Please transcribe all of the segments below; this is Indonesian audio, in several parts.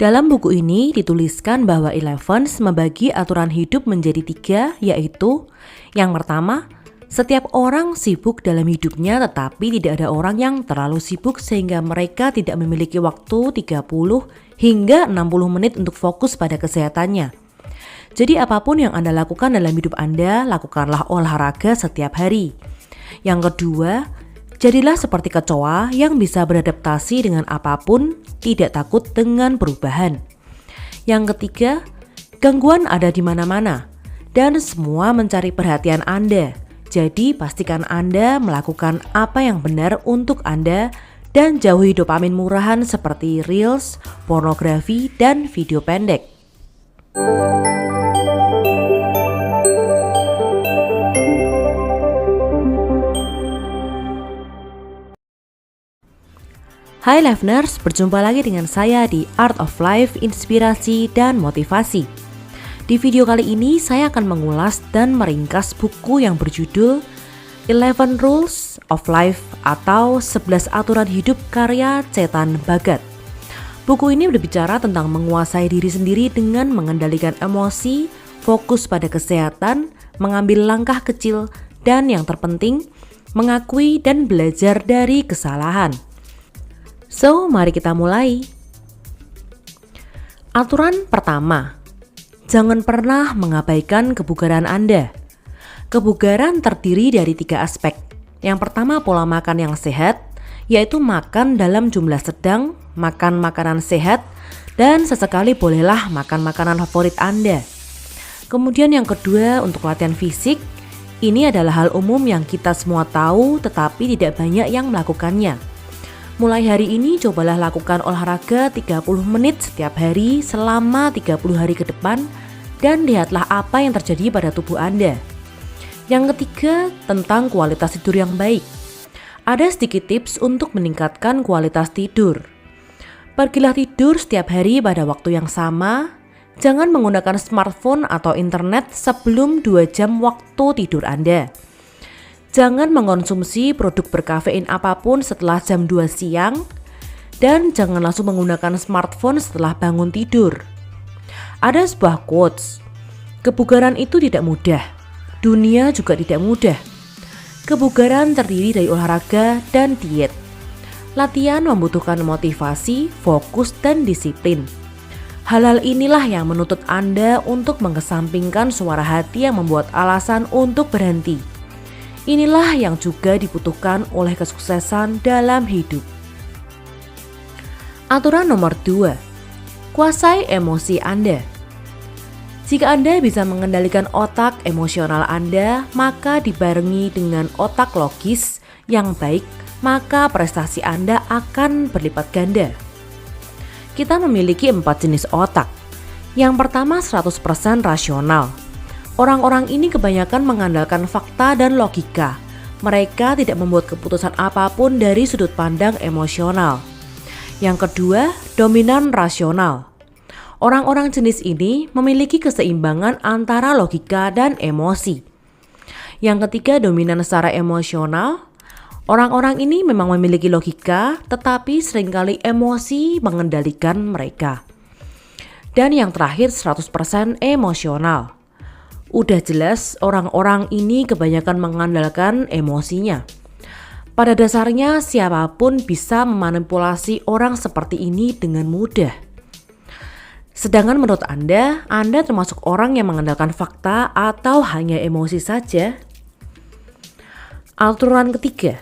Dalam buku ini dituliskan bahwa Elevens membagi aturan hidup menjadi 3, yaitu yang pertama, setiap orang sibuk dalam hidupnya tetapi tidak ada orang yang terlalu sibuk sehingga mereka tidak memiliki waktu 30 hingga 60 menit untuk fokus pada kesehatannya. Jadi apapun yang Anda lakukan dalam hidup Anda, lakukanlah olahraga setiap hari. Yang kedua, jadilah seperti kecoa yang bisa beradaptasi dengan apapun, tidak takut dengan perubahan. Yang ketiga, gangguan ada di mana-mana dan semua mencari perhatian Anda. Jadi pastikan Anda melakukan apa yang benar untuk Anda dan jauhi dopamin murahan seperti reels, pornografi, dan video pendek. Hai Liveners, berjumpa lagi dengan saya di Art of Life, Inspirasi dan Motivasi. Di video kali ini saya akan mengulas dan meringkas buku yang berjudul 11 Rules of Life atau 11 Aturan Hidup karya Chetan Bhagat. Buku ini berbicara tentang menguasai diri sendiri dengan mengendalikan emosi, fokus pada kesehatan, mengambil langkah kecil, dan yang terpenting, mengakui dan belajar dari kesalahan. So, mari kita mulai. Aturan pertama, jangan pernah mengabaikan kebugaran Anda. Kebugaran terdiri dari 3 aspek. Yang pertama, pola makan yang sehat, yaitu makan dalam jumlah sedang, makan makanan sehat, dan sesekali bolehlah makan makanan favorit Anda. Kemudian yang kedua, untuk latihan fisik, ini adalah hal umum yang kita semua tahu tetapi tidak banyak yang melakukannya. Mulai hari ini cobalah lakukan olahraga 30 menit setiap hari selama 30 hari ke depan dan lihatlah apa yang terjadi pada tubuh Anda. Yang ketiga, tentang kualitas tidur yang baik. Ada sedikit tips untuk meningkatkan kualitas tidur. Pergilah tidur setiap hari pada waktu yang sama. Jangan menggunakan smartphone atau internet sebelum 2 jam waktu tidur Anda. Jangan mengkonsumsi produk berkafein apapun setelah jam 2 siang. Dan jangan langsung menggunakan smartphone setelah bangun tidur. Ada sebuah quotes, kebugaran itu tidak mudah. Dunia juga tidak mudah. Kebugaran terdiri dari olahraga dan diet. Latihan membutuhkan motivasi, fokus, dan disiplin. Hal-hal inilah yang menuntut Anda untuk mengesampingkan suara hati yang membuat alasan untuk berhenti. Inilah yang juga dibutuhkan oleh kesuksesan dalam hidup. Aturan nomor 2, kuasai emosi Anda. Jika Anda bisa mengendalikan otak emosional Anda, maka dibarengi dengan otak logis yang baik, maka prestasi Anda akan berlipat ganda. Kita memiliki 4 jenis otak. Yang pertama 100% rasional. Orang-orang ini kebanyakan mengandalkan fakta dan logika. Mereka tidak membuat keputusan apapun dari sudut pandang emosional. Yang kedua, dominan rasional. Orang-orang jenis ini memiliki keseimbangan antara logika dan emosi. Yang ketiga, dominan secara emosional. Orang-orang ini memang memiliki logika, tetapi seringkali emosi mengendalikan mereka. Dan yang terakhir, 100% emosional. Udah jelas orang-orang ini kebanyakan mengandalkan emosinya. Pada dasarnya siapapun bisa memanipulasi orang seperti ini dengan mudah. Sedangkan menurut Anda termasuk orang yang mengandalkan fakta atau hanya emosi saja? Aturan ketiga,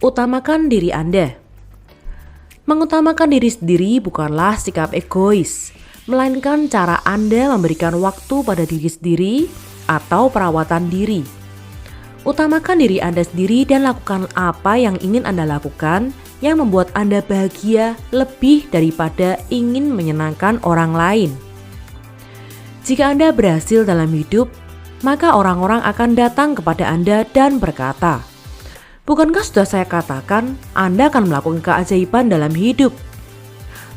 utamakan diri Anda. Mengutamakan diri sendiri bukanlah sikap egois, melainkan cara Anda memberikan waktu pada diri sendiri atau perawatan diri. Utamakan diri Anda sendiri dan lakukan apa yang ingin Anda lakukan yang membuat Anda bahagia lebih daripada ingin menyenangkan orang lain. Jika Anda berhasil dalam hidup, maka orang-orang akan datang kepada Anda dan berkata, "Bukankah sudah saya katakan Anda akan melakukan keajaiban dalam hidup?"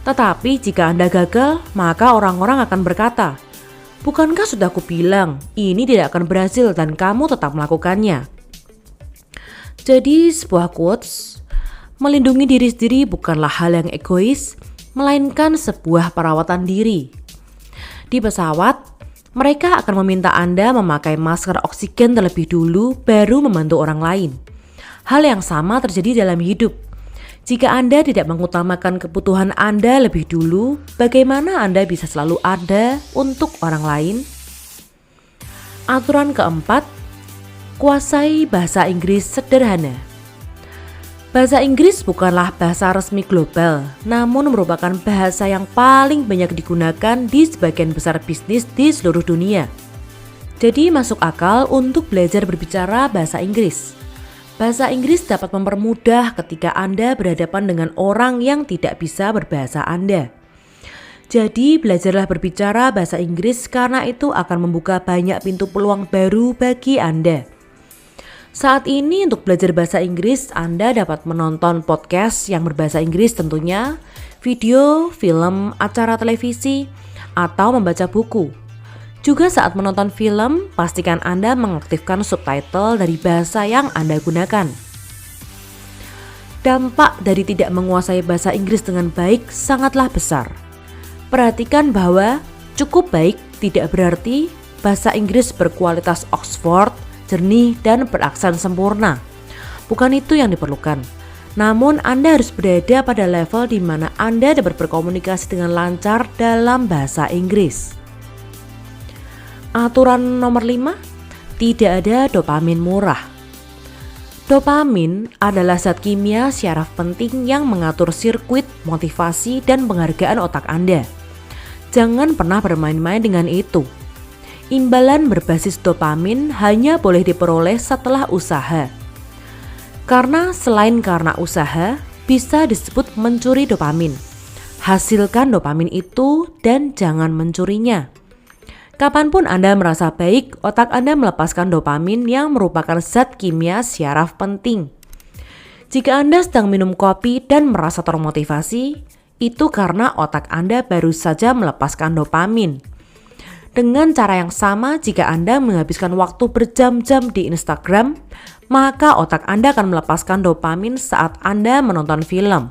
Tetapi jika Anda gagal, maka orang-orang akan berkata, "Bukankah sudah kubilang ini tidak akan berhasil dan kamu tetap melakukannya?" Jadi sebuah quotes, melindungi diri sendiri bukanlah hal yang egois, melainkan sebuah perawatan diri. Di pesawat, mereka akan meminta Anda memakai masker oksigen terlebih dulu baru membantu orang lain. Hal yang sama terjadi dalam hidup. Jika Anda tidak mengutamakan kebutuhan Anda lebih dulu, bagaimana Anda bisa selalu ada untuk orang lain? Aturan keempat, kuasai bahasa Inggris sederhana. Bahasa Inggris bukanlah bahasa resmi global, namun merupakan bahasa yang paling banyak digunakan di sebagian besar bisnis di seluruh dunia. Jadi masuk akal untuk belajar berbicara bahasa Inggris. Bahasa Inggris dapat mempermudah ketika Anda berhadapan dengan orang yang tidak bisa berbahasa Anda. Jadi belajarlah berbicara bahasa Inggris karena itu akan membuka banyak pintu peluang baru bagi Anda. Saat ini untuk belajar bahasa Inggris, Anda dapat menonton podcast yang berbahasa Inggris tentunya, video, film, acara televisi, atau membaca buku. Juga saat menonton film, pastikan Anda mengaktifkan subtitle dari bahasa yang Anda gunakan. Dampak dari tidak menguasai bahasa Inggris dengan baik sangatlah besar. Perhatikan bahwa cukup baik tidak berarti bahasa Inggris berkualitas Oxford, jernih dan beraksen sempurna. Bukan itu yang diperlukan. Namun Anda harus berada pada level di mana Anda dapat berkomunikasi dengan lancar dalam bahasa Inggris. Aturan nomor 5, tidak ada dopamin murah. Dopamin adalah zat kimia syaraf penting yang mengatur sirkuit motivasi dan penghargaan otak Anda. Jangan pernah bermain-main dengan itu. Imbalan berbasis dopamin hanya boleh diperoleh setelah usaha. Karena selain karena usaha, bisa disebut mencuri dopamin. Hasilkan dopamin itu dan jangan mencurinya. Kapanpun Anda merasa baik, otak Anda melepaskan dopamin yang merupakan zat kimia syaraf penting. Jika Anda sedang minum kopi dan merasa termotivasi, itu karena otak Anda baru saja melepaskan dopamin. Dengan cara yang sama, jika Anda menghabiskan waktu berjam-jam di Instagram, maka otak Anda akan melepaskan dopamin saat Anda menonton film.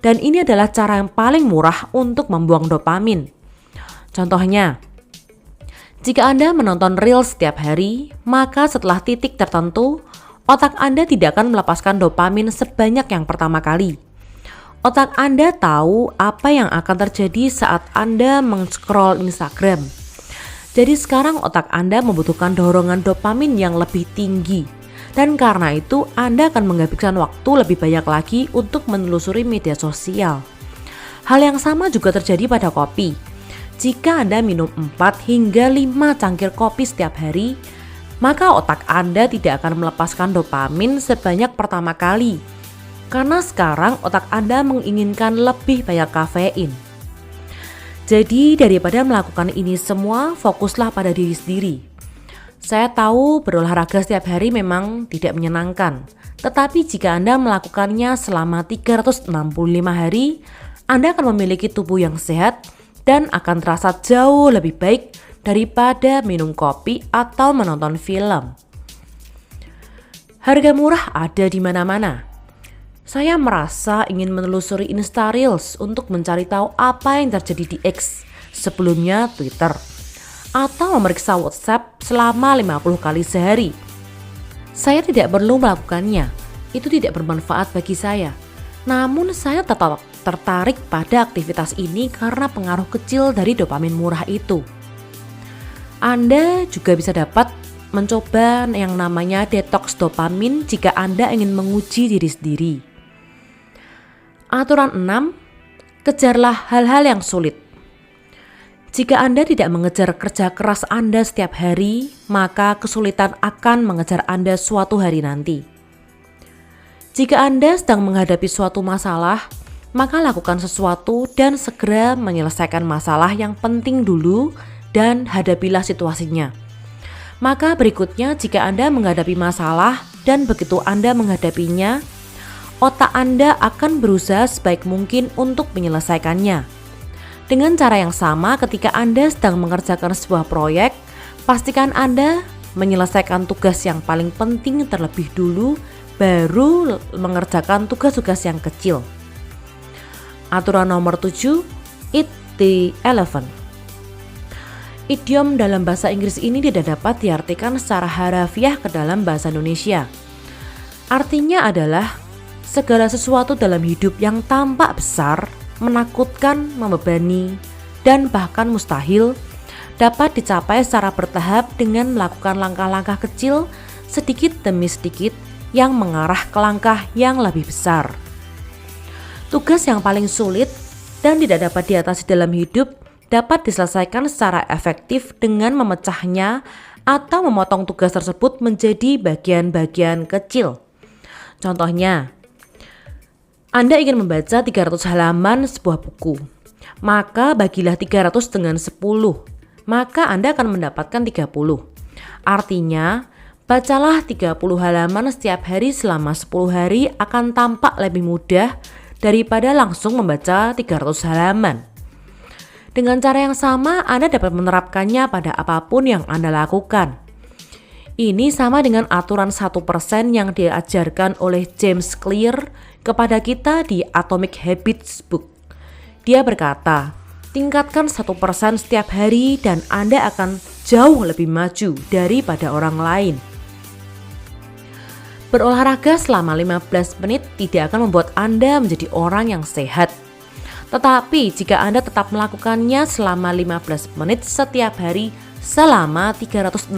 Dan ini adalah cara yang paling murah untuk membuang dopamin. Contohnya, jika Anda menonton Reels setiap hari, maka setelah titik tertentu, otak Anda tidak akan melepaskan dopamin sebanyak yang pertama kali. Otak Anda tahu apa yang akan terjadi saat Anda men-scroll Instagram. Jadi sekarang otak Anda membutuhkan dorongan dopamin yang lebih tinggi. Dan karena itu Anda akan menghabiskan waktu lebih banyak lagi untuk menelusuri media sosial. Hal yang sama juga terjadi pada kopi. Jika Anda minum 4 hingga 5 cangkir kopi setiap hari, maka otak Anda tidak akan melepaskan dopamin sebanyak pertama kali. Karena sekarang otak Anda menginginkan lebih banyak kafein. Jadi daripada melakukan ini semua, fokuslah pada diri sendiri. Saya tahu berolahraga setiap hari memang tidak menyenangkan. Tetapi jika Anda melakukannya selama 365 hari, Anda akan memiliki tubuh yang sehat dan akan terasa jauh lebih baik daripada minum kopi atau menonton film. Harga murah ada di mana-mana. Saya merasa ingin menelusuri Insta Reels untuk mencari tahu apa yang terjadi di X, sebelumnya Twitter, atau memeriksa WhatsApp selama 50 kali sehari. Saya tidak perlu melakukannya, itu tidak bermanfaat bagi saya. Namun saya tetap tertarik pada aktivitas ini karena pengaruh kecil dari dopamin murah itu. Anda juga bisa dapat mencoba yang namanya detox dopamin jika Anda ingin menguji diri sendiri. Aturan 6, kejarlah hal-hal yang sulit. Jika Anda tidak mengejar kerja keras Anda setiap hari, maka kesulitan akan mengejar Anda suatu hari nanti. Jika Anda sedang menghadapi suatu masalah, maka lakukan sesuatu dan segera menyelesaikan masalah yang penting dulu dan hadapilah situasinya. Maka berikutnya jika Anda menghadapi masalah dan begitu Anda menghadapinya, otak Anda akan berusaha sebaik mungkin untuk menyelesaikannya. Dengan cara yang sama ketika Anda sedang mengerjakan sebuah proyek, pastikan Anda menyelesaikan tugas yang paling penting terlebih dulu, baru mengerjakan tugas-tugas yang kecil. Aturan nomor 7, eat the elephant. Idiom dalam bahasa Inggris ini tidak dapat diartikan secara harafiah ke dalam bahasa Indonesia. Artinya adalah segala sesuatu dalam hidup yang tampak besar, menakutkan, membebani, dan bahkan mustahil dapat dicapai secara bertahap dengan melakukan langkah-langkah kecil sedikit demi sedikit yang mengarah ke langkah yang lebih besar. Tugas yang paling sulit dan tidak dapat diatasi dalam hidup dapat diselesaikan secara efektif dengan memecahnya atau memotong tugas tersebut menjadi bagian-bagian kecil. Contohnya, Anda ingin membaca 300 halaman sebuah buku, maka bagilah 300 dengan 10, maka Anda akan mendapatkan 30. Artinya, bacalah 30 halaman setiap hari selama 10 hari akan tampak lebih mudah daripada langsung membaca 300 halaman. Dengan cara yang sama, Anda dapat menerapkannya pada apapun yang Anda lakukan. Ini sama dengan aturan 1% yang diajarkan oleh James Clear kepada kita di Atomic Habits Book. Dia berkata, tingkatkan 1% setiap hari dan Anda akan jauh lebih maju daripada orang lain. Berolahraga selama 15 menit tidak akan membuat Anda menjadi orang yang sehat. Tetapi jika Anda tetap melakukannya selama 15 menit setiap hari selama 365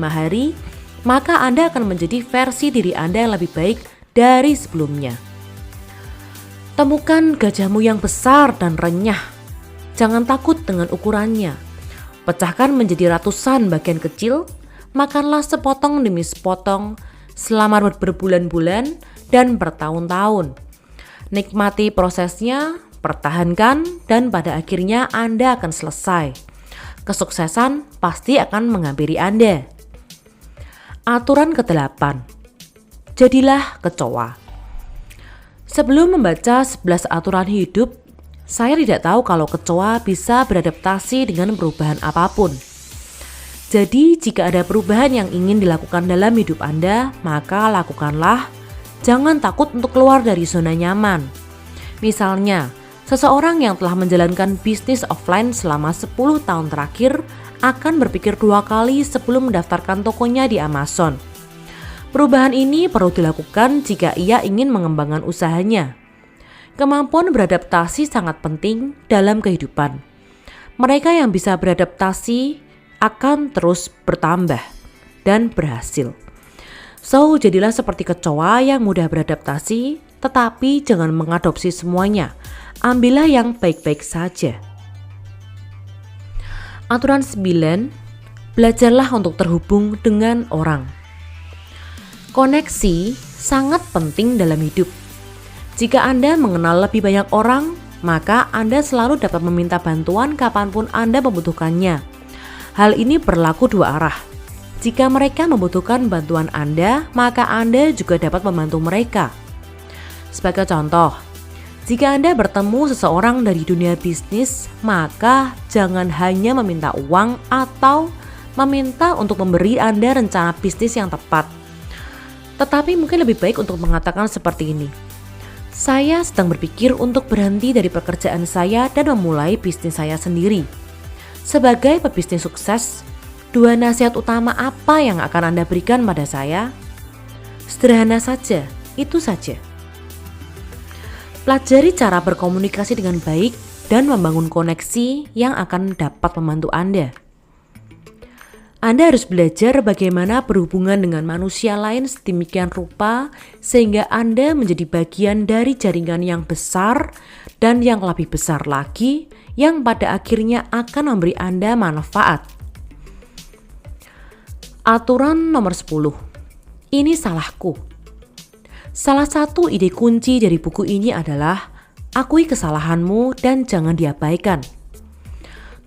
hari, maka Anda akan menjadi versi diri Anda yang lebih baik dari sebelumnya. Temukan gajahmu yang besar dan renyah. Jangan takut dengan ukurannya. Pecahkan menjadi ratusan bagian kecil, makanlah sepotong demi sepotong selama berbulan-bulan dan bertahun-tahun. Nikmati prosesnya, pertahankan, dan pada akhirnya Anda akan selesai. Kesuksesan pasti akan menghampiri Anda. Aturan ke-8. Jadilah kecoa. Sebelum membaca 11 aturan hidup, saya tidak tahu kalau kecoa bisa beradaptasi dengan perubahan apapun. Jadi jika ada perubahan yang ingin dilakukan dalam hidup Anda, maka lakukanlah. Jangan takut untuk keluar dari zona nyaman. Misalnya, seseorang yang telah menjalankan bisnis offline selama 10 tahun terakhir akan berpikir 2 kali sebelum mendaftarkan tokonya di Amazon. Perubahan ini perlu dilakukan jika ia ingin mengembangkan usahanya. Kemampuan beradaptasi sangat penting dalam kehidupan. Mereka yang bisa beradaptasi akan terus bertambah dan berhasil. So, jadilah seperti kecoa yang mudah beradaptasi, tetapi jangan mengadopsi semuanya. Ambillah yang baik-baik saja. Aturan 9, belajarlah untuk terhubung dengan orang. Koneksi sangat penting dalam hidup. Jika Anda mengenal lebih banyak orang, maka Anda selalu dapat meminta bantuan kapanpun Anda membutuhkannya. Hal ini berlaku dua arah. Jika mereka membutuhkan bantuan Anda, maka Anda juga dapat membantu mereka. Sebagai contoh, jika Anda bertemu seseorang dari dunia bisnis, maka jangan hanya meminta uang atau meminta untuk memberi Anda rencana bisnis yang tepat. Tetapi mungkin lebih baik untuk mengatakan seperti ini. Saya sedang berpikir untuk berhenti dari pekerjaan saya dan memulai bisnis saya sendiri. Sebagai pebisnis sukses, 2 nasihat utama apa yang akan Anda berikan pada saya? Sederhana saja, itu saja. Pelajari cara berkomunikasi dengan baik dan membangun koneksi yang akan dapat membantu Anda. Anda harus belajar bagaimana berhubungan dengan manusia lain sedemikian rupa sehingga Anda menjadi bagian dari jaringan yang besar dan yang lebih besar lagi yang pada akhirnya akan memberi Anda manfaat. Aturan nomor 10. Ini salahku. Salah satu ide kunci dari buku ini adalah akui kesalahanmu dan jangan diabaikan.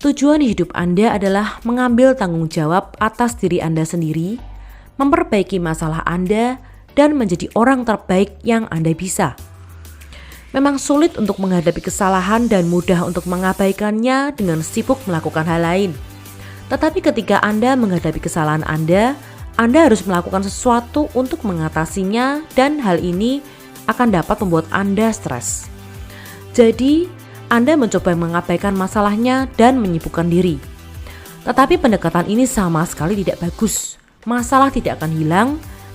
Tujuan hidup Anda adalah mengambil tanggung jawab atas diri Anda sendiri, memperbaiki masalah Anda, dan menjadi orang terbaik yang Anda bisa. Memang sulit untuk menghadapi kesalahan dan mudah untuk mengabaikannya dengan sibuk melakukan hal lain. Tetapi ketika Anda menghadapi kesalahan Anda harus melakukan sesuatu untuk mengatasinya dan hal ini akan dapat membuat Anda stres. Jadi, Anda mencoba mengabaikan masalahnya dan menyibukkan diri. Tetapi pendekatan ini sama sekali tidak bagus. Masalah tidak akan hilang,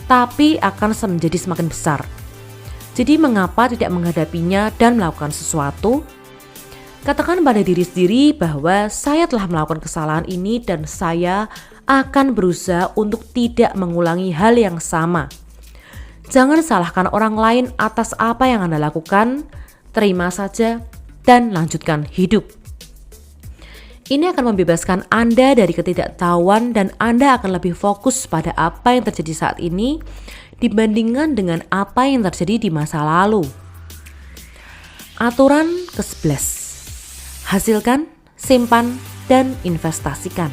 tapi akan menjadi semakin besar. Jadi mengapa tidak menghadapinya dan melakukan sesuatu? Katakan pada diri sendiri bahwa saya telah melakukan kesalahan ini dan saya akan berusaha untuk tidak mengulangi hal yang sama. Jangan salahkan orang lain atas apa yang Anda lakukan, terima saja dan lanjutkan hidup. Ini akan membebaskan Anda dari ketidaktahuan dan Anda akan lebih fokus pada apa yang terjadi saat ini dibandingkan dengan apa yang terjadi di masa lalu. Aturan ke-11. Hasilkan, simpan, dan investasikan.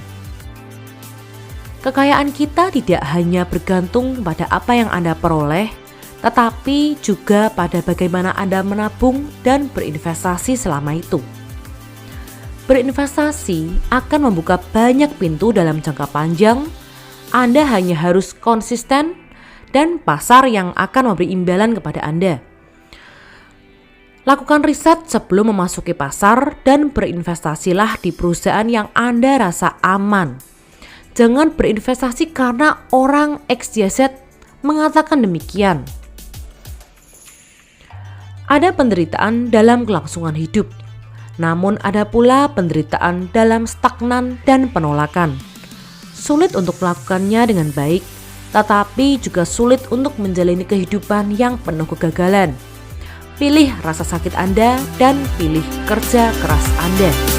Kekayaan kita tidak hanya bergantung pada apa yang Anda peroleh, tetapi juga pada bagaimana Anda menabung dan berinvestasi selama itu. Berinvestasi akan membuka banyak pintu dalam jangka panjang. Anda hanya harus konsisten dan pasar yang akan memberi imbalan kepada Anda. Lakukan riset sebelum memasuki pasar dan berinvestasilah di perusahaan yang Anda rasa aman. Jangan berinvestasi karena orang XYZ mengatakan demikian. Ada penderitaan dalam kelangsungan hidup, namun ada pula penderitaan dalam stagnan dan penolakan. Sulit untuk melakukannya dengan baik, tetapi juga sulit untuk menjalani kehidupan yang penuh kegagalan. Pilih rasa sakit Anda dan pilih kerja keras Anda.